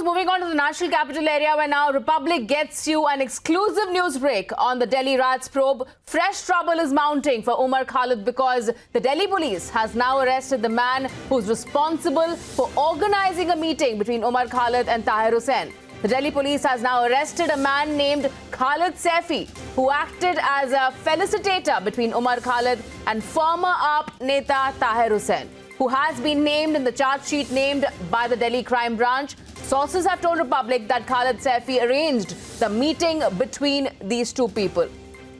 moving on to the national capital area, where now Republic gets you an exclusive news break on the Delhi riots probe. Fresh trouble is mounting for Umar Khalid because the Delhi police has now arrested the man who's responsible for organizing a meeting between Umar Khalid and Tahir Hussain. The Delhi police has now arrested a man named Khalid Saifi, who acted as a felicitator between Umar Khalid and former AAP Neta Tahir Hussain, who has been named in the charge sheet named by the Delhi crime branch. Sources have told Republic that Khalid Saifi arranged the meeting between these two people.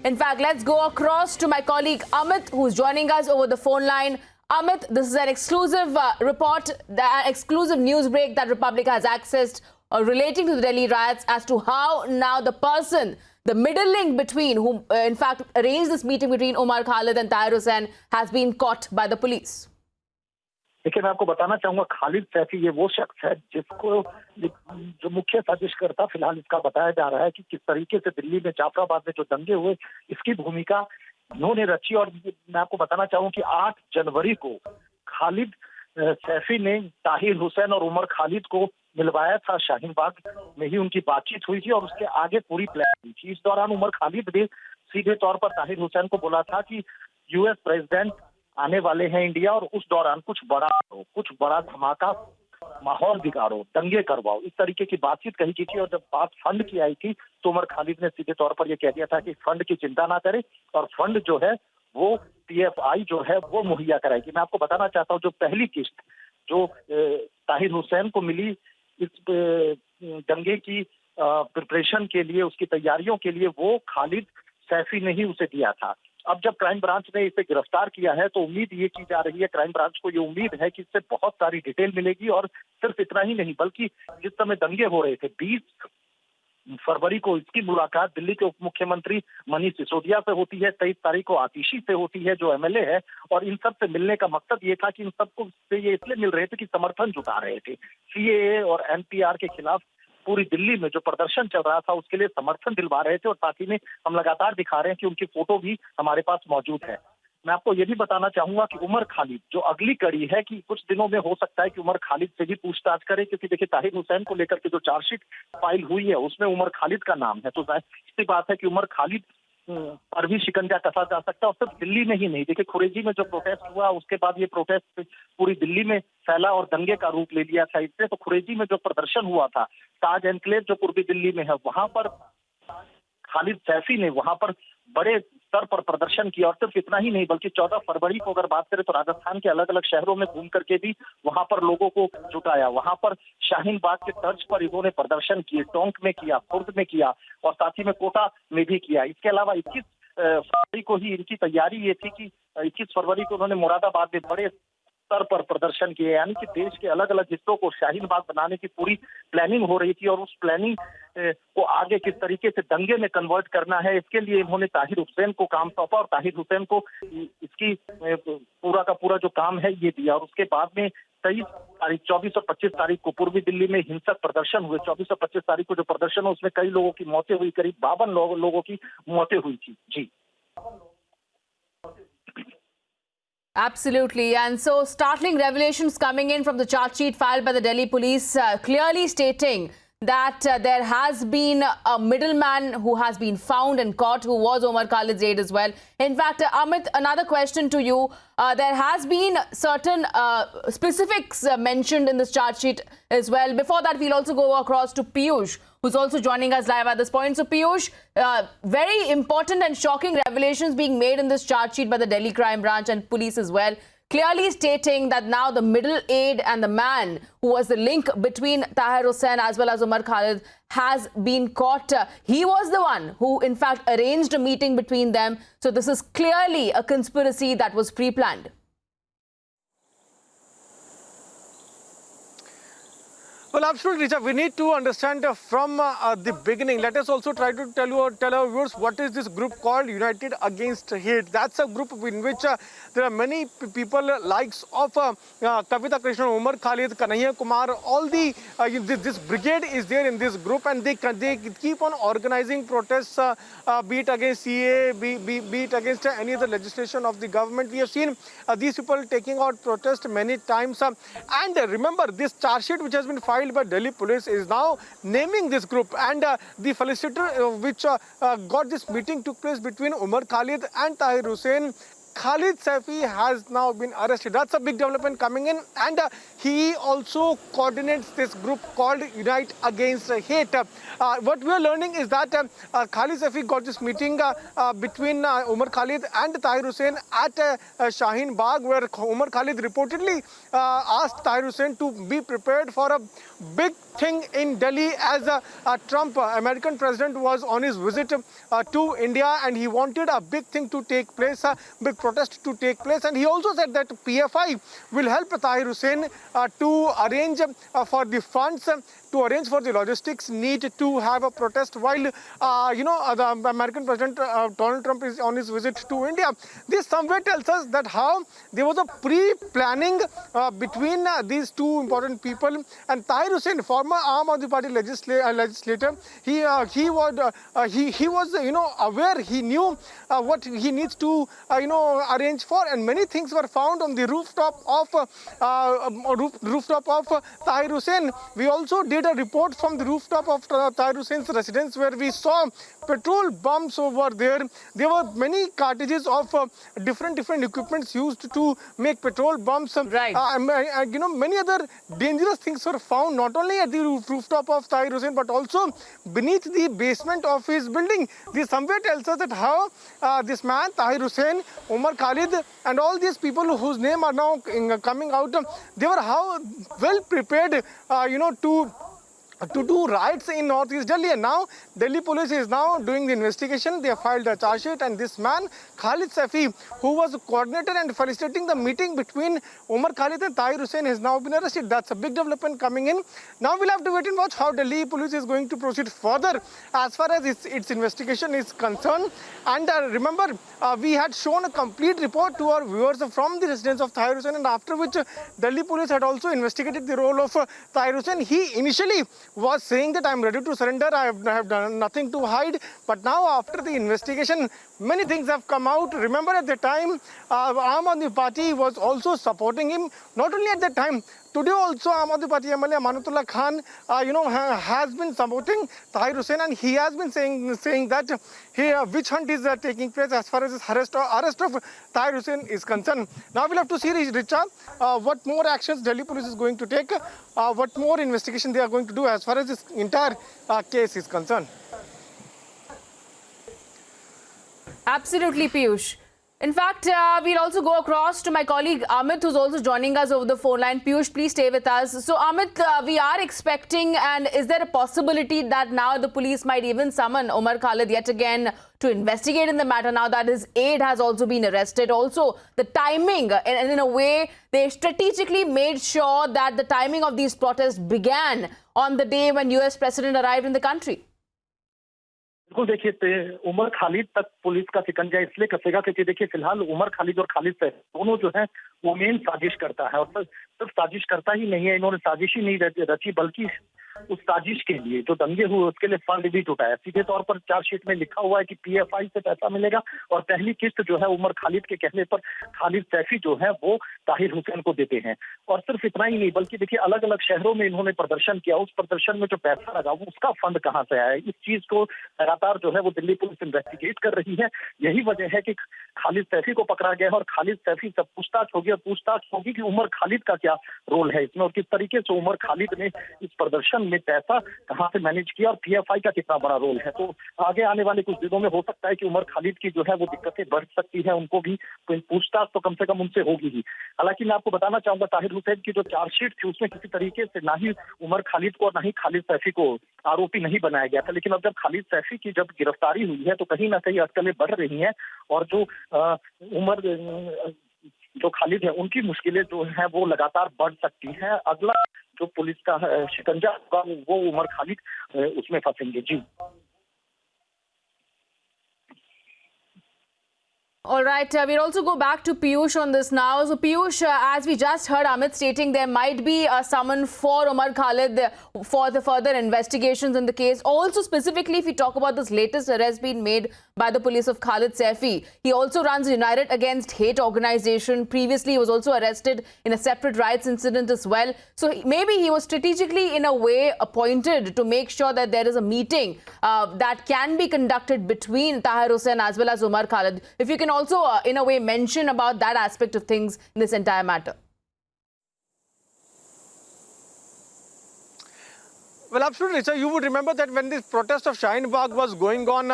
In fact, let's go across to my colleague Amit, who's joining us over the phone line. Amit, this is an exclusive report, the exclusive news break that Republic has accessed relating to the Delhi riots as to how now the person, the middle link between whom, in fact, arranged this meeting between Umar Khalid and Tahir Hussain has been caught by the police. देखिए, मैं आपको बताना चाहूंगा, खालिद सैफी ये वो शख्स है जिसको जो मुख्य साजिशकर्ता फिलहाल इसका बताया जा रहा है कि किस तरीके से दिल्ली में जाफराबाद में जो दंगे हुए, इसकी भूमिका इन्होंने रची। और मैं आपको बताना चाहूँ कि 8 जनवरी को खालिद सैफी ने ताहिर हुसैन और उमर खालिद को मिलवाया था। शाहीन बाग में ही उनकी बातचीत हुई थी और उसके आगे पूरी प्लान हुई थी। इस दौरान उमर खालिद ने सीधे तौर पर ताहिर हुसैन को बोला था कि यूएस प्रेसिडेंट आने वाले हैं इंडिया, और उस दौरान कुछ बड़ा धमाका माहौल बिगाड़ो, दंगे करवाओ, इस तरीके की बातचीत कही की थी। और जब बात फंड की आई थी तो उमर खालिद ने सीधे तौर पर यह कह दिया था कि फंड की चिंता ना करें और फंड जो है वो पीएफआई जो है वो मुहैया कराएगी। मैं आपको बताना चाहता हूँ, जो पहली किस्त जो ताहिर हुसैन को मिली इस दंगे की प्रिपरेशन के लिए, उसकी तैयारियों के लिए, वो खालिद सैफी ने ही उसे दिया था। अब जब क्राइम ब्रांच ने इसे गिरफ्तार किया है तो उम्मीद ये की जा रही है, क्राइम ब्रांच को ये उम्मीद है कि इससे बहुत सारी डिटेल मिलेगी। और सिर्फ इतना ही नहीं, बल्कि जिस समय दंगे हो रहे थे 20 फरवरी को इसकी मुलाकात दिल्ली के उप मुख्यमंत्री मनीष सिसोदिया से होती है, 23 तारीख को आतिशी से होती है जो एमएलए है। और इन सब से मिलने का मकसद ये था कि इन सबको से ये इसलिए मिल रहे थे कि समर्थन जुटा रहे थे। सीएए और एनपीआर के खिलाफ पूरी दिल्ली में जो प्रदर्शन चल रहा था उसके लिए समर्थन दिलवा रहे थे। और साथ ही में हम लगातार दिखा रहे हैं कि उनकी फोटो भी हमारे पास मौजूद है। मैं आपको ये भी बताना चाहूंगा कि उमर खालिद जो अगली कड़ी है कि कुछ दिनों में हो सकता है कि उमर खालिद से भी पूछताछ करे, क्योंकि देखिए ताहिर हुसैन को लेकर के जो चार्जशीट फाइल हुई है उसमें उमर खालिद का नाम है। तो जाहिर बात है कि उमर खालिद पर भी शिकंजा कसा जा सकता है। और सिर्फ दिल्ली में ही नहीं, देखिए खुरेजी में जो प्रोटेस्ट हुआ उसके बाद ये प्रोटेस्ट पूरी दिल्ली में फैला और दंगे का रूप ले लिया था इससे। तो खुरेजी में जो प्रदर्शन हुआ था, ताज एनक्लेव जो पूर्वी दिल्ली में है, वहां पर खालिद सैफी ने वहां पर बड़े स्तर पर प्रदर्शन किया। और सिर्फ इतना ही नहीं, बल्कि 14 फरवरी को अगर बात करें तो राजस्थान के अलग अलग शहरों में घूम करके भी वहां पर लोगों को जुटाया। वहां पर शाहीन बाग के तर्ज पर इन्होंने प्रदर्शन किए, टोंक में किया, खुर्द में किया और साथ ही में कोटा में भी किया। इसके अलावा 21 फरवरी को ही इनकी तैयारी ये थी कि 21 फरवरी को उन्होंने मुरादाबाद में बड़े स्तर पर प्रदर्शन किए। यानी कि देश के अलग अलग हिस्सों को शाहीन बाग बनाने की पूरी प्लानिंग हो रही थी। और उस प्लानिंग को आगे किस तरीके से दंगे में कन्वर्ट करना है, इसके लिए इन्होंने ताहिर हुसैन को काम सौंपा और ताहिर हुसैन को इसकी पूरा का पूरा जो काम है ये दिया। और उसके बाद में 23 तारीख, 24 और 25 तारीख को पूर्वी दिल्ली में हिंसक प्रदर्शन हुए। 24 और 25 तारीख को जो प्रदर्शन हुआ उसमें कई लोगों की मौतें हुई, करीब 52 लोगों की मौतें हुई थी। जी, absolutely. And so startling revelations coming in from the charge sheet filed by the Delhi police, clearly stating that there has been a middleman who has been found and caught, who was Umar Khalid's aide as well. In fact, Amit, another question to you. There has been certain specifics mentioned in this charge sheet as well. Before that, we'll also go across to Piyush, who's also joining us live at this point. So Piyush, very important and shocking revelations being made in this charge sheet by the Delhi crime branch and police as well, clearly stating that now the middle aide and the man who was the link between Tahir Hussain as well as Umar Khalid has been caught. He was the one who in fact arranged a meeting between them. So this is clearly a conspiracy that was pre-planned. Well, absolutely, Richa. We need to understand from the beginning. Let us also try to tell our viewers what is this group called United Against Hate. That's a group in which there are many people likes of Kavita Krishnan, Umar Khalid, Kanhaiya Kumar. All the this brigade is there in this group, and they keep on organizing protests, be it against CA, be it against any other legislation of the government. We have seen these people taking out protest many times. And remember, this charge sheet which has been filed filed by Delhi police is now naming this group, and the felicitator which got this meeting took place between Umar Khalid and Tahir Hussain. Khalid Saifi has now been arrested. That's a big development coming in, and he also coordinates this group called Unite Against Hate. What we are learning is that Khalid Saifi got this meeting between Umar Khalid and Tahir Hussain at Shaheen Bagh, where Umar Khalid reportedly asked Tahir Hussain to be prepared for a big thing in Delhi as Trump, American president, was on his visit to India, and he wanted a big thing to take place, big protest to take place. And he also said that PFI will help Tahir Hussain to arrange for the funds, to arrange for the logistics need to have a protest while, the American President Donald Trump is on his visit to India. This somewhere tells us that how there was a pre-planning between these two important people. And Tahir Hussain, former Aam Aadmi Party legislator, he was aware, he knew what he needs to arrange for, and many things were found on the rooftop of Tahir Hussain. We also did a report from the rooftop of Tahir Hussain's residence, where we saw petrol bombs over there. There were many cartridges of different equipments used to make petrol bombs. Right. Many other dangerous things were found not only at the rooftop of Tahir Hussain but also beneath the basement of his building. This somewhere tells us that how this man Tahir Hussain, Umar Khalid, and all these people whose name are now coming out, they were how well prepared, to do riots in Northeast Delhi. And now Delhi police is now doing the investigation. They have filed a charge sheet, and this man Khalid Saifi, who was the coordinator and facilitating the meeting between Umar Khalid and Tahir Hussain, has now been arrested. That's a big development coming in. Now we'll have to wait and watch how Delhi police is going to proceed further as far as its investigation is concerned. And remember, we had shown a complete report to our viewers from the residence of Tahir Hussain, and after which Delhi police had also investigated the role of Tahir Hussain. He initially was saying that I'm ready to surrender, I have done nothing to hide. But now after the investigation, many things have come out. Remember, at the time, Aam Aadmi Party was also supporting him. Not only at that time, today also Aam Aadmi Party MLA Amanatullah Khan, has been supporting Tahir Hussain, and he has been saying that witch hunt is taking place as far as his arrest of Tahir Hussain is concerned. Now we'll have to see, Richa, what more actions Delhi police is going to take, what more investigation they are going to do as far as this entire case is concerned. Absolutely, Piyush. In fact, we'll also go across to my colleague Amit, who's also joining us over the phone line. Piyush, please stay with us. So, Amit, we are expecting, and is there a possibility that now the police might even summon Umar Khalid yet again to investigate in the matter, now that his aide has also been arrested? Also, the timing, and in a way, they strategically made sure that the timing of these protests began on the day when US President arrived in the country. बिल्कुल, देखिए उमर खालिद तक police का शिकंजा इसलिए कसेगा क्योंकि देखिए फिलहाल उमर खालिद और खालिद सैफ दोनों जो है वो मेन साजिश करता है, और सिर्फ साजिश करता ही नहीं है, इन्होंने साजिश ही नहीं रची बल्कि उस साजिश के लिए जो दंगे हुए उसके लिए फंड भी जुटाया। सीधे तौर पर चार्जशीट में लिखा हुआ है कि पीएफआई से पैसा मिलेगा और पहली किस्त जो है उमर खालिद के कहने पर खालिद सैफी जो है वो ताहिर हुसैन को देते हैं। और सिर्फ इतना ही नहीं बल्कि देखिए अलग अलग शहरों में इन्होंने प्रदर्शन किया, उस प्रदर्शन में जो पैसा लगा उसका फंड कहां से आया, इस चीज को लगातार जो है वो दिल्ली पुलिस इन्वेस्टिगेट कर रही है। यही वजह है कि खालिद सैफी को पकड़ा गया और खालिद सैफी से पूछताछ होगी, और पूछताछ होगी कि उमर खालिद का क्या रोल है इसमें और किस तरीके से उमर खालिद ने इस प्रदर्शन में पैसा कहां से मैनेज किया और पीएफआई का कितना बड़ा रोल है। तो आगे आने वाले कुछ दिनों में हो सकता है कि उमर खालिद की जो है वो दिक्कतें बढ़ सकती है, उनको भी पूछताछ तो कम से कम उनसे होगी ही। हालांकि मैं आपको बताना चाहूंगा ताहिर हुसैन की जो चार्जशीट थी उसमें किसी तरीके से ना ही उमर खालिद को और ना ही खालिद सैफी को आरोपी नहीं बनाया गया था, लेकिन अब जब खालिद सैफी की जब गिरफ्तारी हुई है तो कहीं ना कहीं अटकलें बढ़ रही हैं और जो खालिद है उनकी मुश्किलें जो हैं वो लगातार बढ़ सकती हैं। अगला जो पुलिस का शिकंजा होगा वो उमर खालिद उसमें फंसेंगे। जी All right, we'll also go back to Piyush on this now. So Piyush, as we just heard Amit stating, there might be a summon for Umar Khalid for the further investigations in the case. Also, specifically, if we talk about this latest arrest being made by the police of Khalid Saifi, he also runs a United Against Hate organization. Previously, he was also arrested in a separate riots incident as well. So maybe he was strategically, in a way, appointed to make sure that there is a meeting that can be conducted between Tahir Hussain as well as Umar Khalid. If you can also, in a way, mention about that aspect of things in this entire matter. Well, absolutely, sir. You would remember that when this protest of Shaheen Bagh was going on,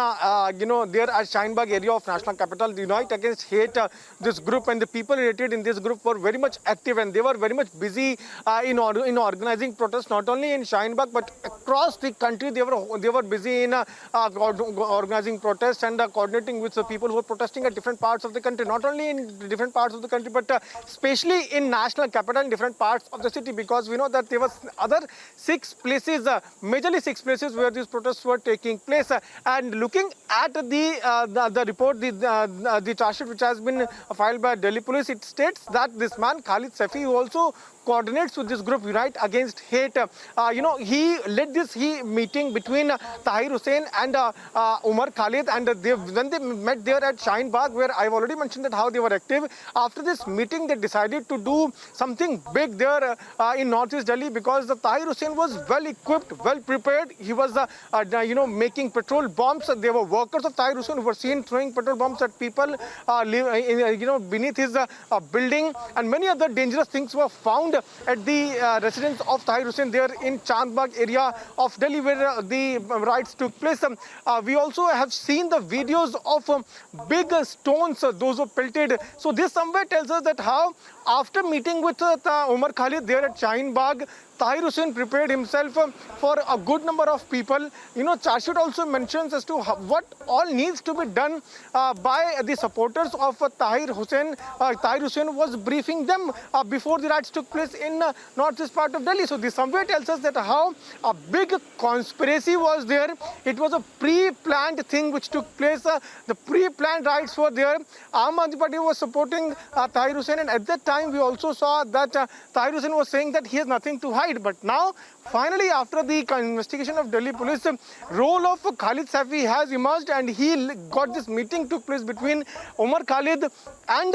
there at Shaheen Bagh area of National Capital, the Unite Against Hate, this group and the people related in this group were very much active, and they were very much busy in organizing protests, not only in Shaheen Bagh but across the country. They were busy in organizing protests and coordinating with the people who were protesting at different parts of the country, not only in different parts of the country, but especially in National Capital in different parts of the city, because we know that there was other 6 places, majorly 6 places where these protests were taking place. And looking at the report, the charge sheet which has been filed by Delhi police, it states that this man Khalid Saifi, who also coordinates with this group Unite Against Hate, he led this meeting between Tahir Hussain and Umar Khalid, and when they met there at Shaheen Bagh, where I've already mentioned that how they were active. After this meeting, they decided to do something big there in Northeast Delhi, because the Tahir Hussain was well equipped, well prepared. He was making petrol bombs. There were workers of Tahir Hussain who were seen throwing petrol bombs at people beneath his building, and many other dangerous things were found at the residence of Tahir Hussain there in Chandbagh area of Delhi, where the riots took place. We also have seen the videos of big stones, those were pelted. So this somewhere tells us that how, after meeting with Umar Khalid there at Shaheen Bagh, Tahir Hussain prepared himself for a good number of people. Charge sheet also mentions as to what all needs to be done by the supporters of Tahir Hussain. Tahir Hussain was briefing them before the riots took place in northeast part of Delhi. So this somewhere tells us that how a big conspiracy was there. It was a pre-planned thing which took place. The pre-planned riots were there. Aam Aadmi Party was supporting Tahir Hussain, and at that time we also saw that Tahir Hussain was saying that he has nothing to hide. But now, finally, after the investigation of Delhi police, role of Khalid Saifi has emerged, and he got this meeting took place between Umar Khalid and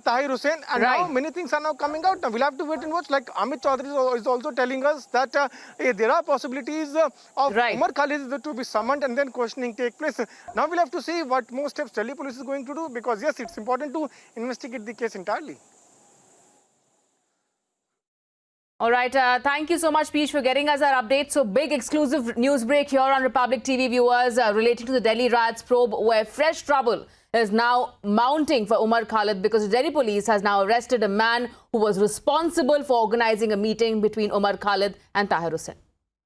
Tahir Hussain, and now many things are now coming out. Now we'll have to wait and watch. Like Amit Chaudhary is also telling us that there are possibilities of Umar Khalid to be summoned and then questioning take place. Now we'll have to see what more steps Delhi police is going to do, because yes, it's important to investigate the case entirely. All right. Thank you so much, Piyush, for getting us our update. So big exclusive news break here on Republic TV, viewers, relating to the Delhi riots probe, where fresh trouble is now mounting for Umar Khalid, because the Delhi police has now arrested a man who was responsible for organizing a meeting between Umar Khalid and Tahir Hussain.